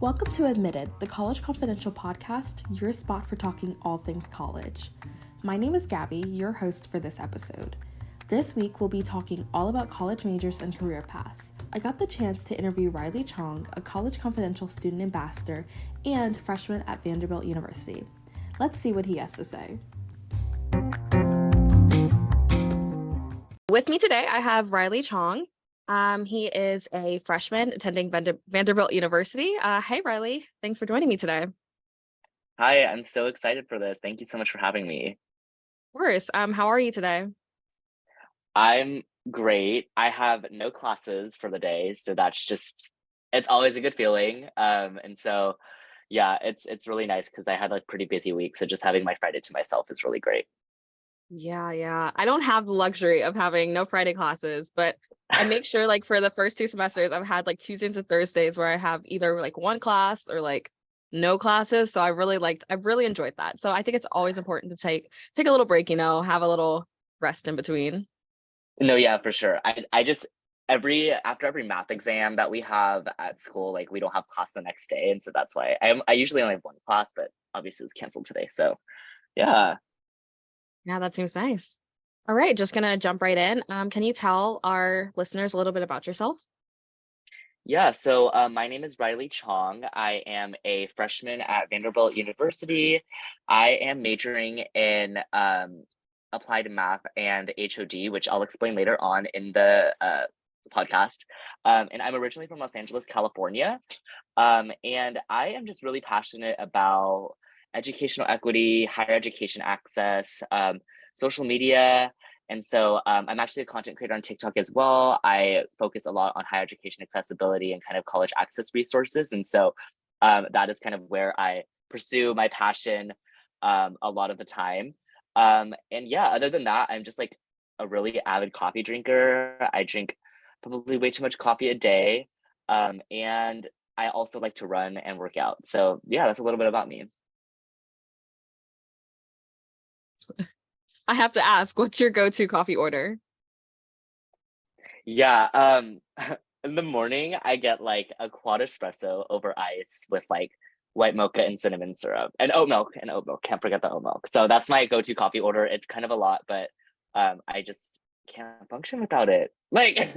Welcome to Admitted, the College Confidential podcast, your spot for talking all things college. My name is Gabby, your host for this episode. This week, we'll be talking all about college majors and career paths. I got the chance to interview Riley Chong, a College Confidential student ambassador and freshman at Vanderbilt University. Let's see what he has to say. With me today, I have Riley Chong. He is a freshman attending Vanderbilt University. Hey, Riley. Thanks for joining me today. Of Hi, I'm so excited for this. Thank you so much for having me. course. How are you today? I'm great. I have no classes for the day, so it's always a good feeling. And so yeah, it's really nice because I had like pretty busy week. So just having my Friday to myself is really great. Yeah. I don't have the luxury of having no Friday classes, but I make sure like for the first 2 semesters, I've had like Tuesdays and Thursdays where I have either like one class or like no classes. So I've really enjoyed that. So I think it's always important to take a little break, have a little rest in between. No, yeah, for sure. I just after every math exam that we have at school, like we don't have class the next day, and so that's why I usually only have one class, but obviously it's canceled today. So yeah. Yeah, that seems nice. All right, just gonna jump right in. Can you tell our listeners a little bit about yourself? Yeah, so my name is Riley Chong. I am a freshman at Vanderbilt University. I am majoring in applied math and HOD, which I'll explain later on in the podcast. And I'm originally from Los Angeles, California. And I am just really passionate about educational equity, higher education access, social media, and so I'm actually a content creator on TikTok as well. I focus a lot on higher education accessibility and kind of college access resources. And so that is kind of where I pursue my passion a lot of the time. And yeah, other than that, I'm just like a really avid coffee drinker. I drink probably way too much coffee a day. And I also like to run and work out. So yeah, that's a little bit about me. I have to ask, what's your go-to coffee order? Yeah, in the morning I get like a quad espresso over ice with like white mocha and cinnamon syrup and oat milk and oat milk. Can't forget the oat milk. So that's my go-to coffee order. It's kind of a lot, but I just can't function without it. Like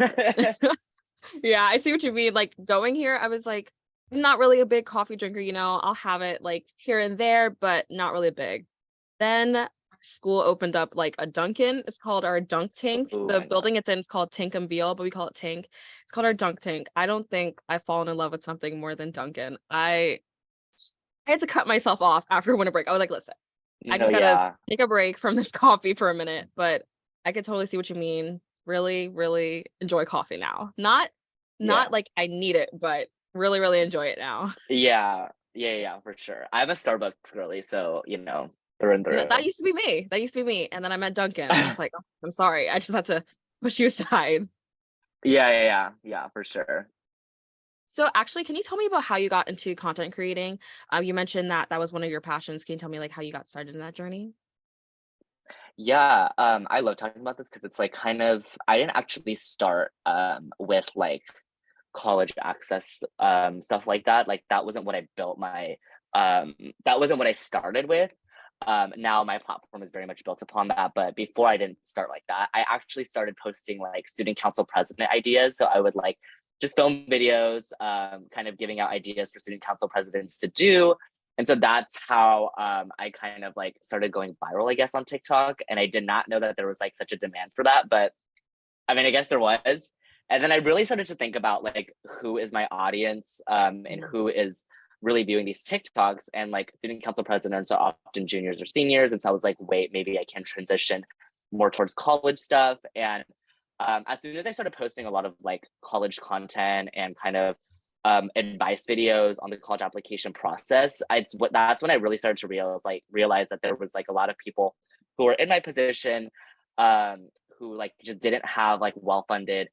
Yeah, I see what you mean. Like going here, I was like, not really a big coffee drinker, I'll have it like here and there, but not really big. Then our school opened up like a Dunkin'. It's called our Dunk Tank. oh The my God. building it's in is called Tank and Beal, but we call it Tank. It's called our Dunk Tank. I don't think I've fallen in love with something more than Dunkin'. I had to cut myself off after winter break. I was like, listen, I No, just gotta yeah. take a break from this coffee for a minute. But I could totally see what you mean. Really, really enjoy coffee now. Not Yeah. like I need it, but really, really enjoy it now. Yeah, for sure. I'm a Starbucks girly, so through and That through. used to be me. That used to be me. And then I met Duncan. I'm just like, "Oh, I'm sorry. I just had to push you aside." Yeah, for sure. So actually, can you tell me about how you got into content creating? You mentioned that was one of your passions. Can you tell me like how you got started in that journey? Yeah, I love talking about this because it's like kind of I didn't actually start with like college access stuff like that. Like that wasn't what I built my that wasn't what I started with. Now my platform is very much built upon that, but before I didn't start like that. I actually started posting like student council president ideas. So I would like just film videos, kind of giving out ideas for student council presidents to do. And so that's how I kind of like started going viral, I guess, on TikTok. And I did not know that there was like such a demand for that, but I mean, I guess there was. And then I really started to think about like who is my audience, and Mhm. who is really viewing these TikToks. And like student council presidents are often juniors or seniors. And so I was like, wait, maybe I can transition more towards college stuff. And as soon as I started posting a lot of like college content and kind of advice videos on the college application process, that's when I really started to realize that there was like a lot of people who were in my position, who like just didn't have like well-funded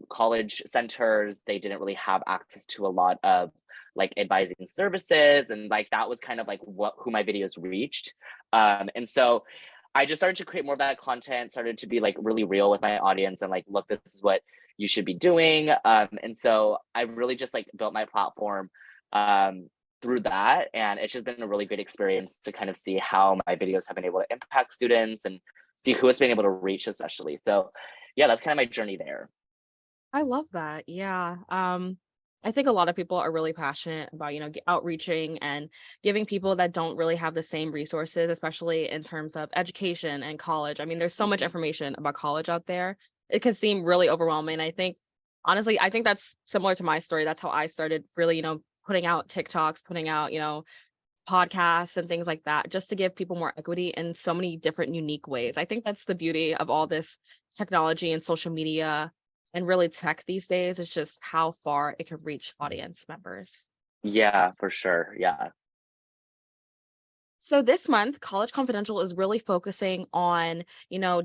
college centers. They didn't really have access to a lot of like advising services, and like that was kind of like who my videos reached. And so I just started to create more of that content, started to be like really real with my audience and like, look, this is what you should be doing. And so I really just like built my platform through that. And it's just been a really great experience to kind of see how my videos have been able to impact students and see who it's been able to reach, especially. So, yeah, that's kind of my journey there. I love that. Yeah. I think a lot of people are really passionate about, outreaching and giving people that don't really have the same resources, especially in terms of education and college. I mean, there's so much Mhm. information about college out there. It can seem really overwhelming. I think, honestly, I think that's similar to my story. That's how I started really, putting out TikToks, putting out, podcasts and things like that, just to give people more equity in so many different unique ways. I think that's the beauty of all this technology and social media and really tech these days is just how far it can reach audience members. Yeah, for sure. Yeah. So this month, College Confidential is really focusing on,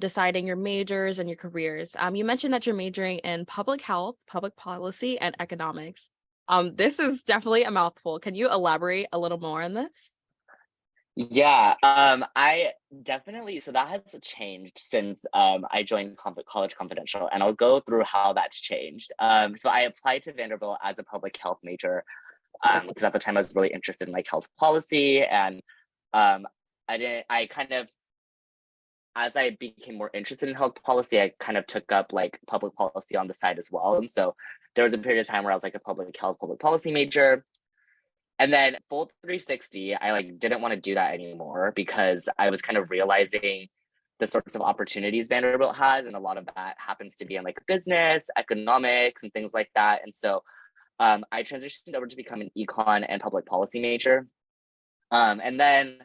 deciding your majors and your careers. You mentioned that you're majoring in public health, public policy, and economics. This is definitely a mouthful. Can you elaborate a little more on this? Yeah, I definitely so that has changed since I joined College Confidential, and I'll go through how that's changed. So I applied to Vanderbilt as a public health major because at the time I was really interested in like health policy, and um, I kind of as I became more interested in health policy, I kind of took up like public policy on the side as well. And so there was a period of time where I was like a public health, public policy major. And then full 360, I like didn't want to do that anymore because I was kind of realizing the sorts of opportunities Vanderbilt has, and a lot of that happens to be in like business, economics, and things like that. And so I transitioned over to become an econ and public policy major. And then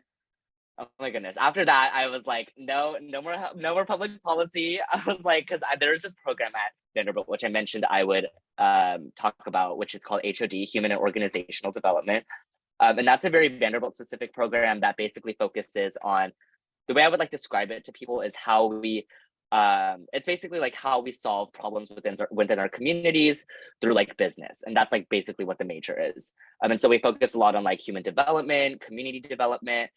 oh my goodness. After that, I was like, no, no more public policy. I was like, because there's this program at Vanderbilt, which I mentioned I would talk about, which is called HOD, Human and Organizational Development. And that's a very Vanderbilt specific program that basically focuses on the way I would like to describe it to people is how we it's basically like how we solve problems within our communities through like business, and that's like basically what the major is. And so we focus a lot on like human development, community development,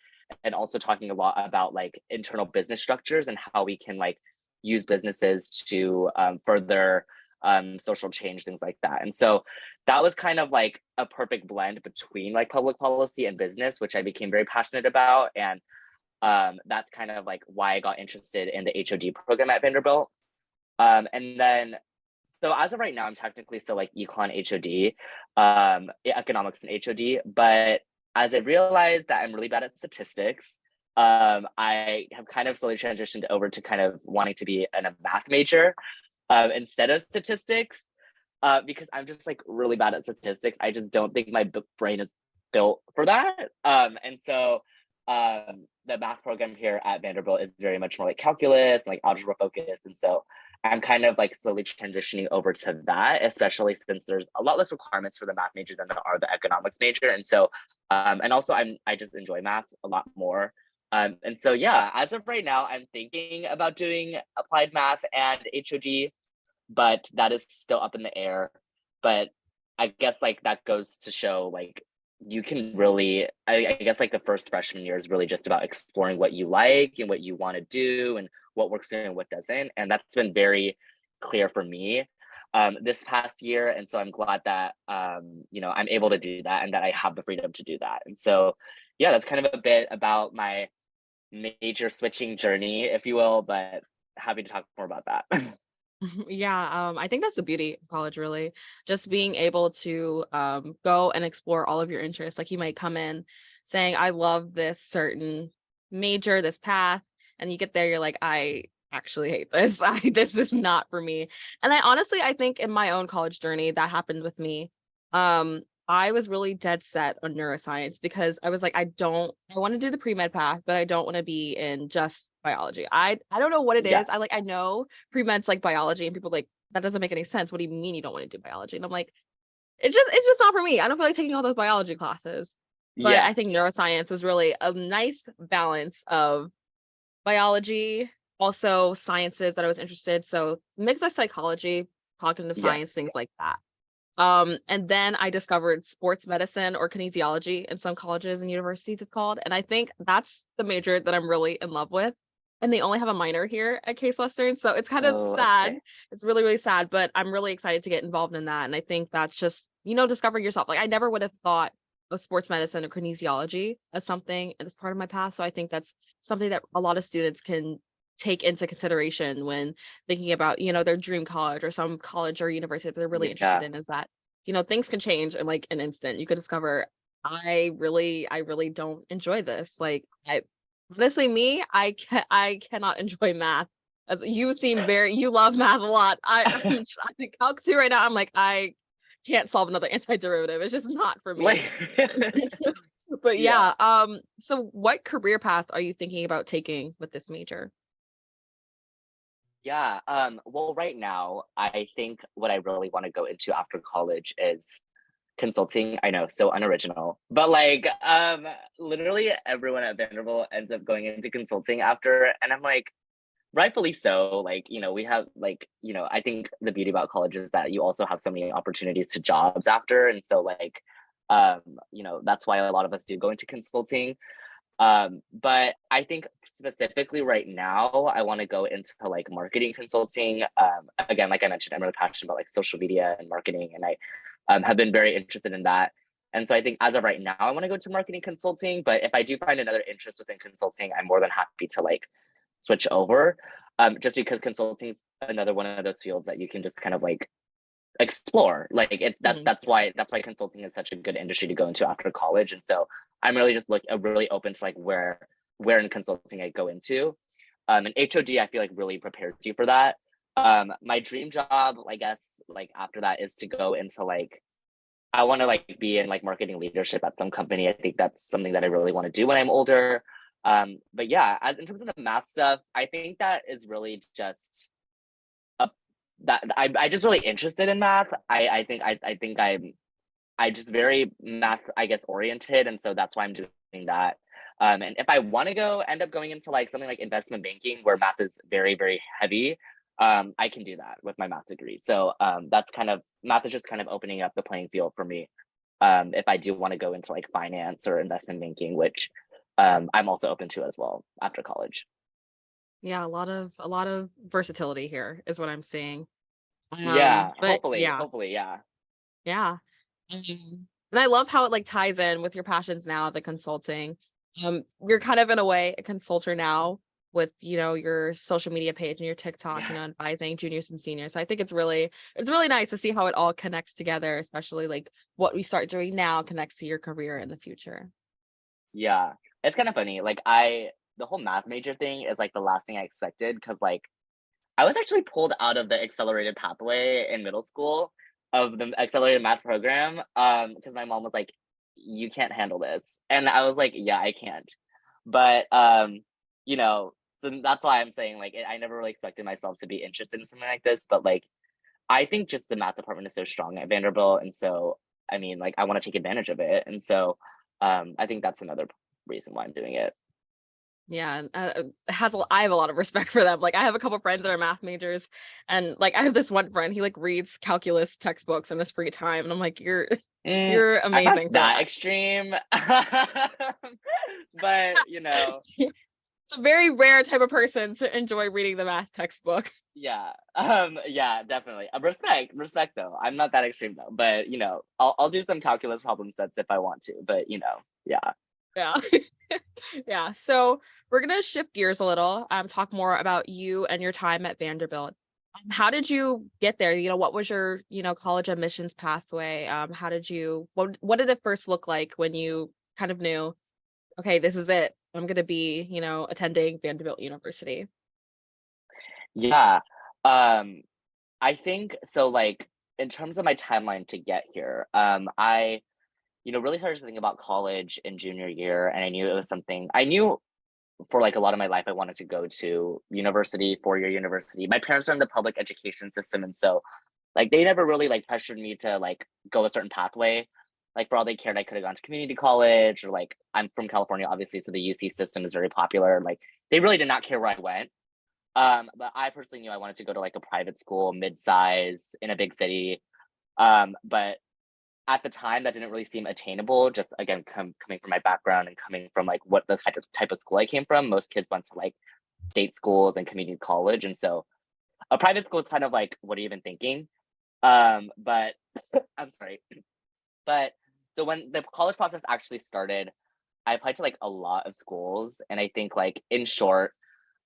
and also talking a lot about like internal business structures and how we can like use businesses to further social change, things like that. And so that was kind of like a perfect blend between like public policy and business, which I became very passionate about. And that's kind of like why I got interested in the HOD program at Vanderbilt. And then, so as of right now, I'm technically still like econ HOD, economics and HOD. But as I realized that I'm really bad at statistics, I have kind of slowly transitioned over to kind of wanting to be a math major instead of statistics because I'm just like really bad at statistics. I just don't think my brain is built for that. And so the math program here at Vanderbilt is very much more like calculus, like algebra focused. And so I'm kind of like slowly transitioning over to that, especially since there's a lot less requirements for the math major than there are the economics major. And so, and also I just enjoy math a lot more. And so, yeah, as of right now, I'm thinking about doing applied math and HOD, but that is still up in the air. But I guess like that goes to show like you can really I guess like the first freshman year is really just about exploring what you like and what you want to do and what works for you and what doesn't. And that's been very clear for me this past year. And so I'm glad that I'm able to do that and that I have the freedom to do that. And so yeah, that's kind of a bit about my major switching journey, if you will, but happy to talk more about that. Yeah, I think that's the beauty of college, really. Just being able to go and explore all of your interests. Like you might come in saying, I love this certain major, this path, and you get there, you're like, I actually hate this. This is not for me. And I think in my own college journey, that happened with me. I was really dead set on neuroscience because I was like, I want to do the pre-med path, but I don't want to be in just biology. I don't know what it Yeah. is. I know pre-med's like biology and people like that doesn't make any sense. What do you mean you don't want to do biology? And I'm like, it's just not for me. I don't feel like taking all those biology classes. But Yeah. I think neuroscience was really a nice balance of biology, also sciences that I was interested. So mixed with psychology, cognitive science, Yes. things like that. And then I discovered sports medicine or kinesiology in some colleges and universities it's called. And I think that's the major that I'm really in love with. and they only have a minor here at Case Western. So it's kind of Oh, sad. okay. It's really, really sad, but I'm really excited to get involved in that. And I think that's just, discovering yourself. Like I never would have thought of sports medicine or kinesiology as something and as part of my path. So I think that's something that a lot of students can take into consideration when thinking about, their dream college or some college or university that they're really interested Yeah. in is that, things can change in like an instant. You could discover I really don't enjoy this. Like I honestly me, I cannot enjoy math. As you seem you love math a lot. I think Calc 2 right now, I'm like, I can't solve another antiderivative. It's just not for Like me. But yeah. yeah, so what career path are you thinking about taking with this major? Yeah, well, right now, I think what I really wanna go into after college is consulting. I know, so unoriginal, but, like, literally everyone at Vanderbilt ends up going into consulting after, and I'm like, rightfully so, like, we have, like, I think the beauty about college is that you also have so many opportunities to jobs after, and so, like, that's why a lot of us do go into consulting. But I think specifically right now, I want to go into like marketing consulting. Again, like I mentioned, I'm really passionate about like social media and marketing, and I have been very interested in that. And so I think as of right now, I want to go to marketing consulting. But if I do find another interest within consulting, I'm more than happy to like switch over. Just because consulting is another one of those fields that you can just kind of like explore. Like Mhm. that's why consulting is such a good industry to go into after college. And so I'm really just like really open to like where in consulting I go into. And HOD I feel like really prepares you for that. My dream job, I guess, like after that is to go into like I want to like be in like marketing leadership at some company. I think that's something that I really want to do when I'm older. But yeah, in terms of the math stuff, I think that is really just a that I just really interested in math. I think I just very math, I guess, oriented, and so that's why I'm doing that. And if I want to end up going into like something like investment banking, where math is very, very heavy, I can do that with my math degree. So that's kind of math is just kind of opening up the playing field for me. If I do want to go into like finance or investment banking, which I'm also open to as well after college. Yeah, a lot of versatility here is what I'm seeing. Yeah, But hopefully, yeah, hopefully, yeah. yeah. And I love how it like ties in with your passions now, the consulting. You're kind of in a way a consultant now with, your social media page and your TikTok, Yeah. advising juniors and seniors. So I think it's really nice to see how it all connects together, especially like what we start doing now connects to your career in the future. Yeah, it's kind of funny. Like the whole math major thing is like the last thing I expected because like I was actually pulled out of the accelerated pathway in middle school of the accelerated math program because my mom was like, "You can't handle this," and I was like, "Yeah, I can't." But you know, so that's why I'm saying like I never really expected myself to be interested in something like this, but like I think just the math department is so strong at Vanderbilt, and so I mean, like I want to take advantage of it, and so I think that's another reason why I'm doing it. Yeah, and, I have a lot of respect for them. Like, I have a couple friends that are math majors, and like, I have this one friend. He like reads calculus textbooks in his free time, and I'm like, you're you're I'm not amazing for that that. extreme, but It's a very rare type of person to enjoy reading the math textbook. yeah, yeah, definitely. Respect though. I'm not that extreme though, but I'll do some calculus problem sets if I want to, but yeah. Yeah. Yeah. So we're gonna shift gears a little, talk more about you and your time at Vanderbilt. How did you get there? What was your, college admissions pathway? What did it first look like when you kind of knew, okay, this is it. I'm gonna be, attending Vanderbilt University. Yeah. Um, I think so like in terms of my timeline to get here, I really started to think about college in junior year and I knew it was something I knew for like a lot of my life I wanted to go to university, four-year university. My parents are in the public education system and so like they never really like pressured me to like go a certain pathway. Like for all they cared, I could have gone to community college or like I'm from California, obviously, so the UC system is very popular. Like they really did not care where I went. But I personally knew I wanted to go to like a private school, mid-size in a big city. But at the time that didn't really seem attainable, just again coming from my background and coming from like what the type of school I came from. Most kids went to like state schools and community college. And so a private school is kind of like, what are you even thinking? But I'm sorry. But so when the college process actually started, I applied to like a lot of schools. And I think like in short,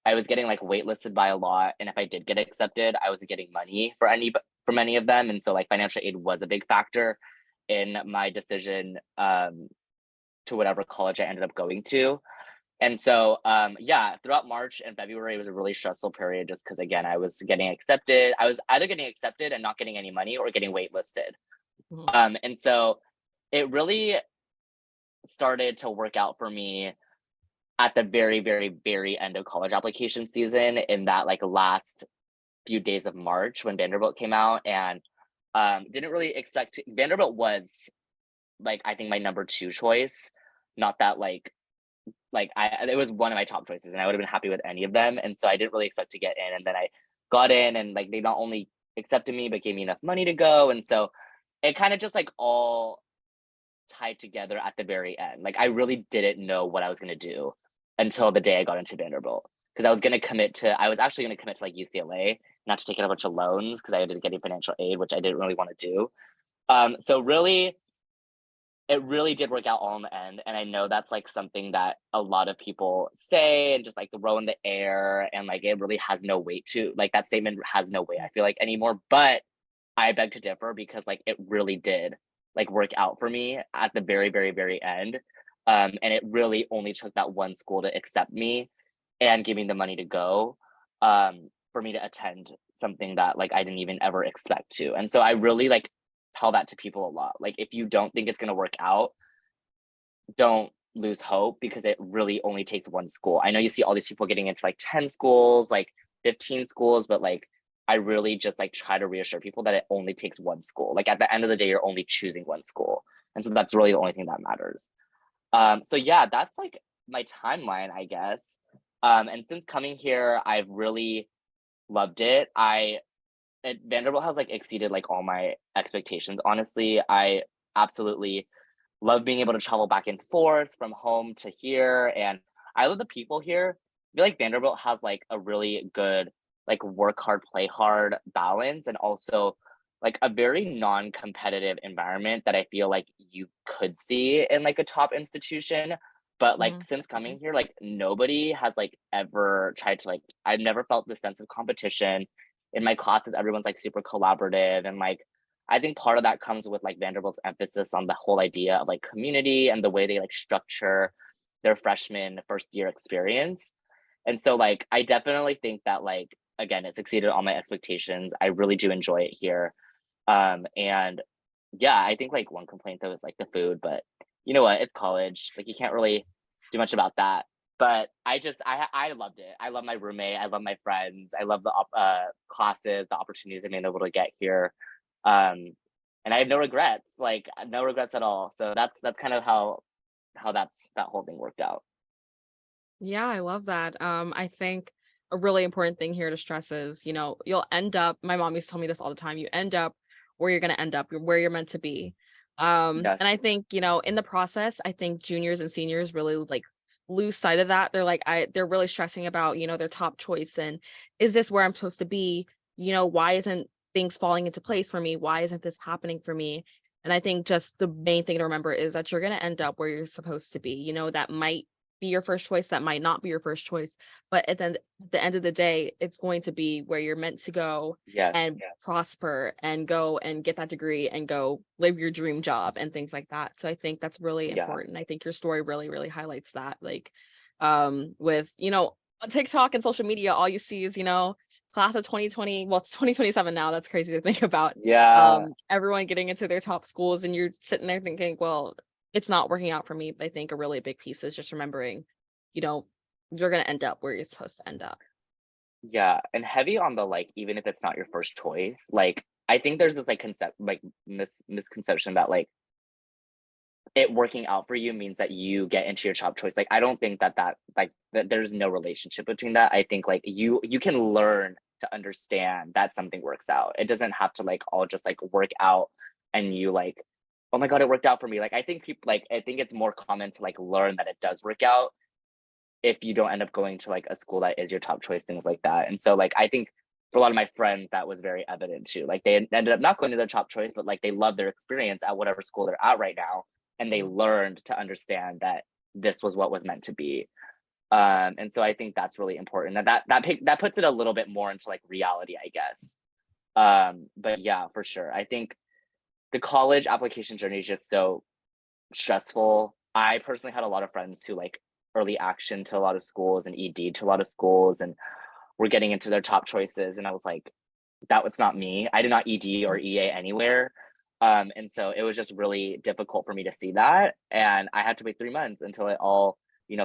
I was getting like waitlisted by a lot. And if I did get accepted, I wasn't getting money for any from any of them. And so like financial aid was a big factor in my decision to whatever college I ended up going to. And so yeah, throughout March and February was a really stressful period just because again, I was getting accepted. I was either getting accepted and not getting any money or getting waitlisted. Mhm. And so it really started to work out for me at the very, very, very end of college application season in that like last few days of March when Vanderbilt came out and didn't really expect Vanderbilt was like I think my number two choice. Not that like I it was one of my top choices and I would have been happy with any of them. And so I didn't really expect to get in. And then I got in and like they not only accepted me but gave me enough money to go. And so it kind of just like all tied together at the very end. Like I really didn't know what I was gonna do until the day I got into Vanderbilt. Because I was actually gonna commit to like UCLA, not to take out a bunch of loans because I ended up getting financial aid, which I didn't really want to do. So really it really did work out all in the end. And I know that's like something that a lot of people say and just like throw in the air and like it really has no weight to like that statement has no weight, I feel like anymore. But I beg to differ because like it really did like work out for me at the very, very, very end. And it really only took that one school to accept me and give me the money to go for me to attend something that like I didn't even ever expect to. And so I really like tell that to people a lot. Like if you don't think it's gonna work out, don't lose hope because it really only takes one school. I know you see all these people getting into like 10 schools, like 15 schools, but like I really just like try to reassure people that it only takes one school. Like at the end of the day, you're only choosing one school. And so that's really the only thing that matters. So yeah, that's like my timeline, I guess. And since coming here, I've really loved it. Vanderbilt has like exceeded like all my expectations. Honestly, I absolutely love being able to travel back and forth from home to here, and I love the people here. I feel like Vanderbilt has like a really good like work hard, play hard balance, and also like a very non-competitive environment that I feel like you could see in like a top institution. But like since coming Definitely. here, like nobody has like ever tried to like I've never felt the sense of competition in my classes. Everyone's like super collaborative and like I think part of that comes with like Vanderbilt's emphasis on the whole idea of like community and the way they like structure their freshman first year experience. And so like I definitely think that like again it's exceeded all my expectations. I really do enjoy it here. And yeah, I think like one complaint though is like the food, but you know what? It's college. Like you can't really do much about that. But I loved it. I love my roommate. I love my friends. I love the classes, the opportunities I've been able to get here. Um, and I have no regrets. Like no regrets at all. So that's kind of how that whole thing worked out. Yeah, I love that. I think a really important thing here to stress is, you'll end up, my mom used to tell me this all the time, you end up where you're going to end up, you're where you're meant to be. And I Yes. think, in the process, I think juniors and seniors really like lose sight of that. They're really stressing about, their top choice and is this where I'm supposed to be? Why isn't things falling into place for me? Why isn't this happening for me? And I think just the main thing to remember is that you're going to end up where you're supposed to be. That might be your first choice, that might not be your first choice, but at the end of the day, it's going to be where you're meant to go Yes. and prosper and go and get that degree and go live your dream job and things like that. So I think that's really Yeah. important. I think your story really, really highlights that. Like, with, on TikTok and social media, all you see is, class of 2020, well, it's 2027 now. That's crazy to think about. Yeah. Everyone getting into their top schools and you're sitting there thinking, well, it's not working out for me. But I think a really big piece is just remembering, you know, you're gonna end up where you're supposed to end up. Yeah. And heavy on the like, even if it's not your first choice, like I think there's this like concept like misconception that like it working out for you means that you get into your job choice. Like, I don't think that like that there's no relationship between that. I think like you can learn to understand that something works out. It doesn't have to like all just like work out and you like, oh my God, it worked out for me. Like I think people like I think it's more common to like learn that it does work out if you don't end up going to like a school that is your top choice, things like that. And so like I think for a lot of my friends that was very evident too. Like they ended up not going to their top choice, but like they love their experience at whatever school they're at right now, and they learned to understand that this was what was meant to be. And so I think that's really important. That puts it a little bit more into like reality, I guess. But yeah, for sure. I think the college application journey is just so stressful. I personally had a lot of friends who like early action to a lot of schools and ED to a lot of schools and were getting into their top choices. And I was like, that was not me. I did not ED or EA anywhere. And so it was just really difficult for me to see that. And I had to wait 3 months until it all,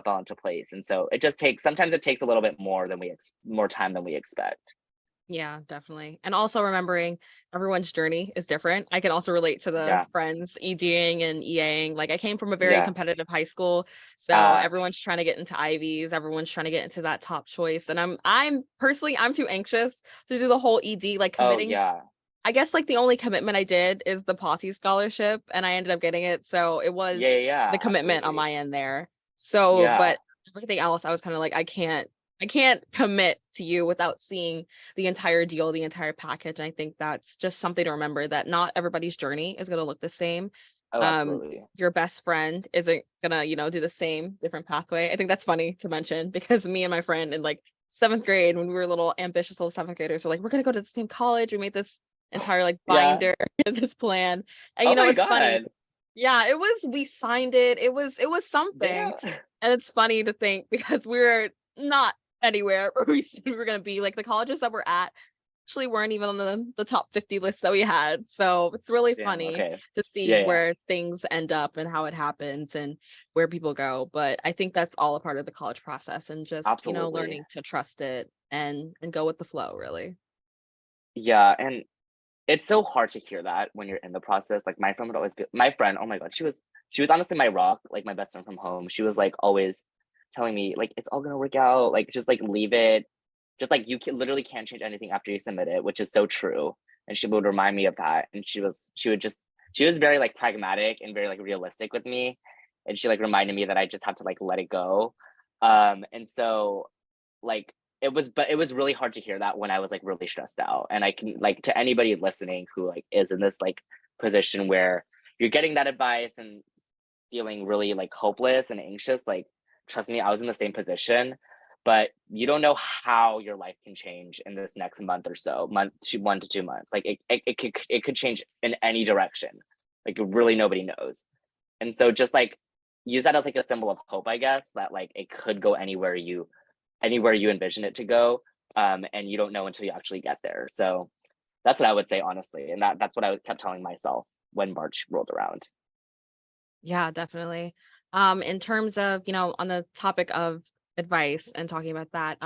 fell into place. And so it just sometimes it takes a little bit more than more time than we expect. Yeah, definitely. And also remembering everyone's journey is different. I can also relate to the Yeah. friends EDing and EAing. Like I came from a very Yeah. competitive high school, so everyone's trying to get into Ivies, everyone's trying to get into that top choice. And I'm personally I'm too anxious to do the whole ED like Oh committing. yeah. I guess like the only commitment I did is the Posse scholarship and I ended up getting it. So it Yeah, was yeah, the commitment on absolutely. my end there. So, Yeah. but everything else I was kind of like I can't commit to you without seeing the entire deal, the entire package. And I think that's just something to remember that not everybody's journey is going to look the same. Oh, Um, absolutely. your best friend isn't gonna, do the same different pathway. I think that's funny to mention because me and my friend in like seventh grade, when we were little ambitious little seventh graders, were like, we're gonna go to the same college. We made this entire like Yeah. binder, this plan. And Oh my it's funny. God. Yeah, we signed it. It was something. Damn. And it's funny to think because we were not anywhere where we said we were going to be. Like the colleges that we're at actually weren't even on the top 50 list that we had. So it's really Damn. funny Okay. to see Yeah, yeah. where things end up and how it happens and where people go. But I think that's all a part of the college process and just, Absolutely. learning to trust it and go with the flow, really. Yeah, and it's so hard to hear that when you're in the process. Like my friend would always be my friend, oh my God, she was honestly my rock, like my best friend from home. She was like always telling me like it's all gonna work out, like just like leave it. Just like literally can't change anything after you submit it, which is so true. And she would remind me of that. And she was very like pragmatic and very like realistic with me. And she like reminded me that I just have to like let it go. And so like it was really hard to hear that when I was like really stressed out. And I can like to anybody listening who like is in this like position where you're getting that advice and feeling really like hopeless and anxious, like trust me, I was in the same position, but you don't know how your life can change in this next month or so, 1 to 2 months. Like it could change in any direction. Like really nobody knows. And so just like use that as like a symbol of hope, I guess, that like it could go anywhere you envision it to go. And you don't know until you actually get there. So that's what I would say honestly. And that's what I kept telling myself when March rolled around. Yeah, definitely. In terms of, on the topic of advice and talking about that,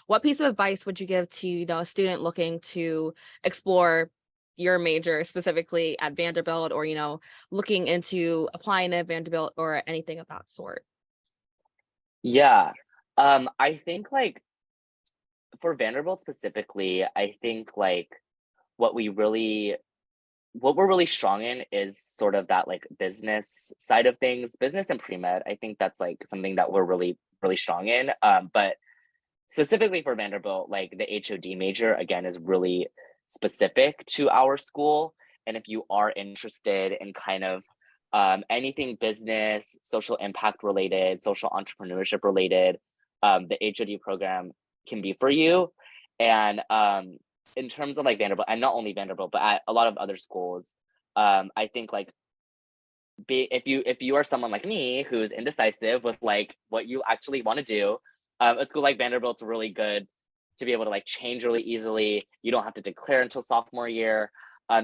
what piece of advice would you give to, a student looking to explore your major specifically at Vanderbilt or, looking into applying at Vanderbilt or anything of that sort? Yeah. I think like for Vanderbilt specifically, I think like what we really what we're really strong in is sort of that like business side of things, business and pre-med. I think that's like something that we're really, really strong in. But specifically for Vanderbilt, like the HOD major again is really specific to our school. And if you are interested in kind of anything business, social impact related, social entrepreneurship related, the HOD program can be for you. And in terms of like Vanderbilt, and not only Vanderbilt, but at a lot of other schools, I think like if you are someone like me who's indecisive with like what you actually want to do, a school like Vanderbilt's really good to be able to like change really easily. You don't have to declare until sophomore year.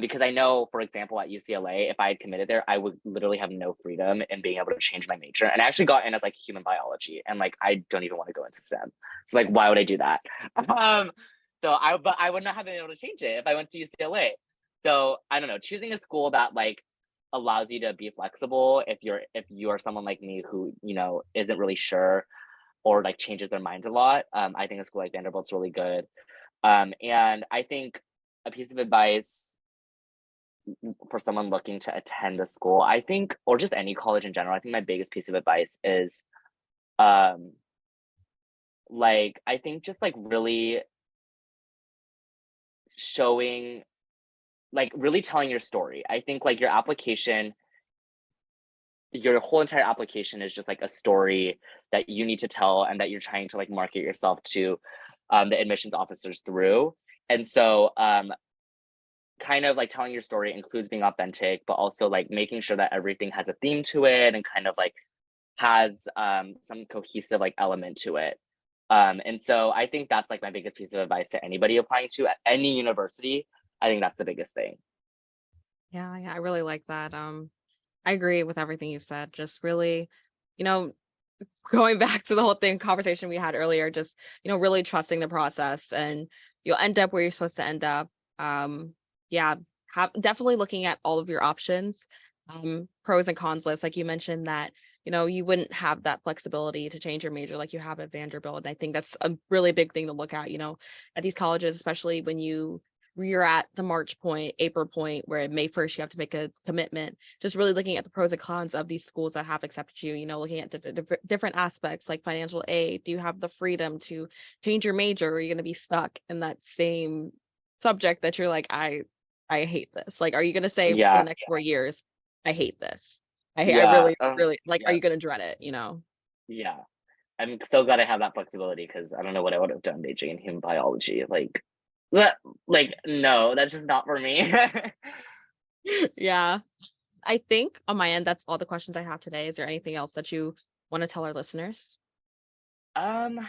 Because I know, for example, at UCLA, if I had committed there, I would literally have no freedom in being able to change my major. And I actually got in as like human biology, and like I don't even want to go into STEM. So like, why would I do that? Um, but I would not have been able to change it if I went to UCLA. So I don't know, choosing a school that like allows you to be flexible if you are someone like me who isn't really sure or like changes their mind a lot. I think a school like Vanderbilt's really good. And I think a piece of advice for someone looking to attend the school, I think, or just any college in general, I think my biggest piece of advice is um like, I think just, like, really showing like, really telling your story. I think, like, your whole entire application is just, like, a story that you need to tell and that you're trying to, like, market yourself to, the admissions officers through. And so, kind of, like, telling your story includes being authentic, but also, like, making sure that everything has a theme to it and kind of, like, has, some cohesive, like, element to it. And so I think that's, like, my biggest piece of advice to anybody applying to at any university. I think that's the biggest thing. Yeah, yeah, I really like that. I agree with everything you said. Just really, you know, going back to the whole thing conversation we had earlier, just, really trusting the process and you'll end up where you're supposed to end up. Yeah, definitely looking at all of your options, pros and cons list. Like you mentioned that, you wouldn't have that flexibility to change your major like you have at Vanderbilt. And I think that's a really big thing to look at, at these colleges, especially when you're at the March point, April point, where May 1st you have to make a commitment, just really looking at the pros and cons of these schools that have accepted you, looking at the different aspects like financial aid. Do you have the freedom to change your major, or are you going to be stuck in that same subject that you're like, I hate this? Like, are you going to say for the Yeah, next 4 years, I hate this? I yeah, really, really like, are yeah, you going to dread it? yeah. I'm so glad I have that flexibility because I don't know what I would have done majoring in human biology. That, no, that's just not for me. Yeah. I think on my end, that's all the questions I have today. Is there anything else that you want to tell our listeners? Um,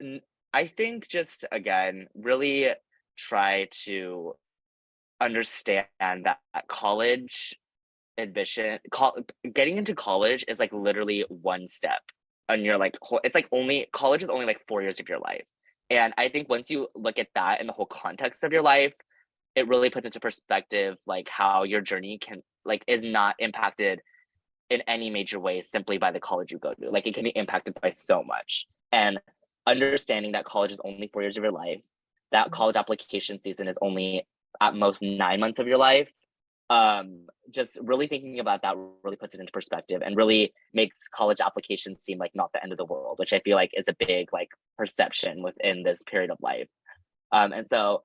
n- I think just again, really try to understand that college getting into college is like literally one step on your like whole, it's like only college is only like 4 years of your life. And I think once you look at that in the whole context of your life, it really puts into perspective like how your journey can like is not impacted in any major way simply by the college you go to. Like it can be impacted by so much. And understanding that college is only 4 years of your life, that Mhm. college application season is only at most 9 months of your life. Just really thinking about that really puts it into perspective and really makes college applications seem like not the end of the world, which I feel like is a big like perception within this period of life. And so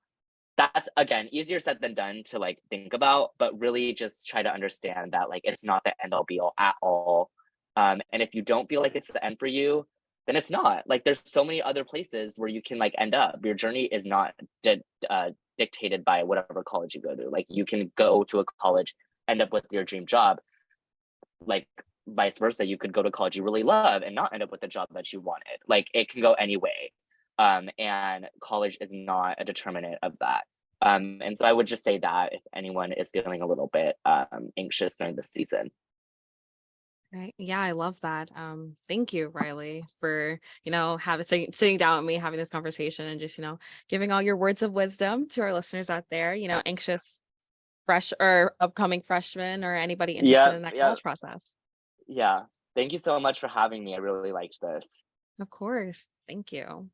that's again easier said than done to like think about, but really just try to understand that like it's not the end all be all at all. And if you don't feel like it's the end for you, then it's not. Like there's so many other places where you can like end up. Your journey is not dictated by whatever college you go to. Like you can go to a college, end up with your dream job. Like vice versa, you could go to college you really love and not end up with the job that you wanted. Like it can go any way. And college is not a determinant of that. And so I would just say that if anyone is feeling a little bit anxious during this season. Right. Yeah, I love that. Thank you, Riley, for, having sitting down with me, having this conversation and just, giving all your words of wisdom to our listeners out there, anxious fresh or upcoming freshmen or anybody interested Yeah, in that yeah, college process. yeah. Thank you so much for having me. I really liked this. Of course. Thank you.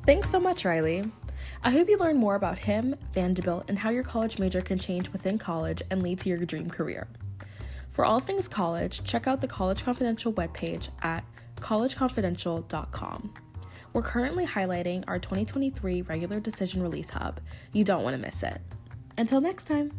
Thanks so much, Riley. I hope you learned more about him, Vanderbilt, and how your college major can change within college and lead to your dream career. For all things college, check out the College Confidential webpage at collegeconfidential.com. We're currently highlighting our 2023 regular decision release hub. You don't want to miss it. Until next time.